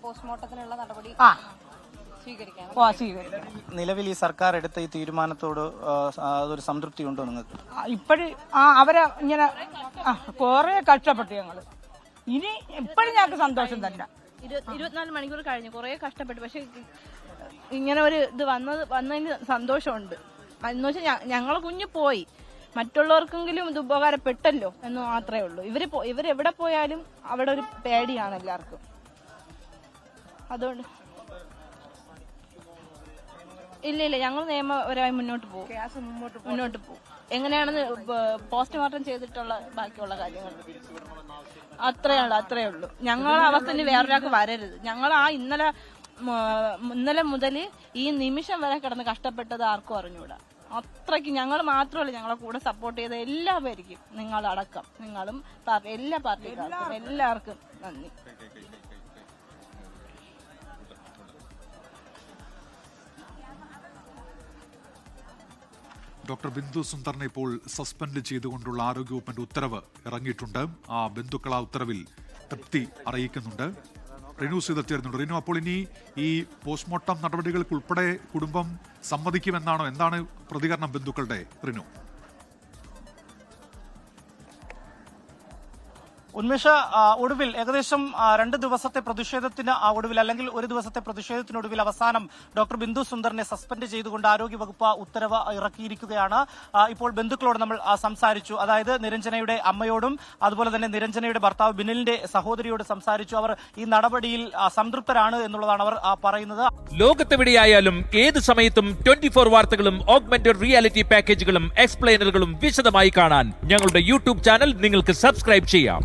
പോസ്റ്റ്മോർട്ടത്തിനുള്ള നടപടി സ്വീകരിക്കാം. നിലവിൽ ഈ സർക്കാർ എടുത്ത ഈ തീരുമാനത്തോട് അതൊരു സംതൃപ്തി ഉണ്ടോ നിങ്ങൾക്ക്? ഇപ്പോഴും അവരെ ഇങ്ങനെ കുറെ കഷ്ടപ്പെട്ടു ഞങ്ങള്. ഇനി ഇപ്പോഴും ഞങ്ങൾക്ക് സന്തോഷം തന്നെ. 24 മണിക്കൂർ കഴിഞ്ഞു, കുറെ കഷ്ടപ്പെട്ടു. പക്ഷെ ഇങ്ങനെ ഒരു ഇത് വന്നതിന് സന്തോഷമുണ്ട്. എന്ന് വെച്ചാൽ ഞങ്ങളെ കുഞ്ഞു പോയി, മറ്റുള്ളവർക്കെങ്കിലും ഇത് ഉപകാരപ്പെട്ടല്ലോ എന്ന് മാത്രമേ ഉള്ളൂ. ഇവരെവിടെ പോയാലും അവിടെ ഒരു പേടിയാണ് എല്ലാവർക്കും. അതുകൊണ്ട് ഇല്ല ഞങ്ങൾ നിയമപരമായി മുന്നോട്ട് പോകും. എങ്ങനെയാണെന്ന് പോസ്റ്റ്മോർട്ടം ചെയ്തിട്ടുള്ള ബാക്കിയുള്ള കാര്യങ്ങൾ അത്രേ ഉള്ളൂ. ഞങ്ങളെ അവസ്ഥ വേറൊരാൾക്ക് വരരുത്. ഞങ്ങൾ ഇന്നലെ മുതൽ ഈ നിമിഷം വരെ കിടന്ന് കഷ്ടപ്പെട്ടത് ആർക്കും അറിഞ്ഞൂടാ. അത്രയ്ക്ക് ഞങ്ങൾ മാത്രമല്ല, ഞങ്ങളെ കൂടെ സപ്പോർട്ട് ചെയ്ത എല്ലാവർക്കും, നിങ്ങളടക്കം, നിങ്ങളും എല്ലാ പാർട്ടിക്കാർക്കും എല്ലാവർക്കും നന്ദി. ഡോക്ടർ ബിന്ദു സുന്ദറിനെ ഇപ്പോൾ സസ്പെൻഡ് ചെയ്തുകൊണ്ടുള്ള ആരോഗ്യവകുപ്പിന്റെ ഉത്തരവ് ഇറങ്ങിയിട്ടുണ്ട്. ആ ബന്ധുക്കൾ ആ ഉത്തരവിൽ തൃപ്തി അറിയിക്കുന്നുണ്ട്. റിനു ചേരുന്നുണ്ട്. റിനു, അപ്പോൾ ഇനി ഈ പോസ്റ്റ്മോർട്ടം നടപടികൾക്ക് ഉൾപ്പെടെ കുടുംബം സമ്മതിക്കുമെന്നാണോ? എന്താണ് പ്രതികരണം ബന്ധുക്കളുടെ, റിനു? ഉന്മേഷ, ഒടുവിൽ ഏകദേശം 2 ദിവസത്തെ പ്രതിഷേധത്തിന് ഒടുവിൽ, അല്ലെങ്കിൽ 1 ദിവസത്തെ പ്രതിഷേധത്തിനൊടുവിൽ അവസാനം ഡോക്ടർ ബിന്ദു സുന്ദറിനെ സസ്പെൻഡ് ചെയ്തുകൊണ്ട് ആരോഗ്യവകുപ്പ് ഉത്തരവ് ഇറക്കിയിരിക്കുകയാണ്. ഇപ്പോൾ ബന്ധുക്കളോട് നമ്മൾ സംസാരിച്ചു. അതായത് നിരഞ്ജനയുടെ അമ്മയോടും അതുപോലെ തന്നെ നിരഞ്ജനയുടെ ഭർത്താവ് ബിനിലിന്റെ സഹോദരിയോട് സംസാരിച്ചു. അവർ ഈ നടപടിയിൽ സംതൃപ്തരാണ് എന്നുള്ളതാണ് അവർ പറയുന്നത്. ലോകത്തെവിടെയായാലും ഏത് സമയത്തും 24 വാർത്തകളും ഓഗ്മെന്റഡ് റിയാലിറ്റി പാക്കേജുകളും എക്സ്പ്ലെയിനറുകളും വിശദമായി കാണാൻ ഞങ്ങളുടെ യൂട്യൂബ് ചാനൽ നിങ്ങൾക്ക് സബ്സ്ക്രൈബ് ചെയ്യാം.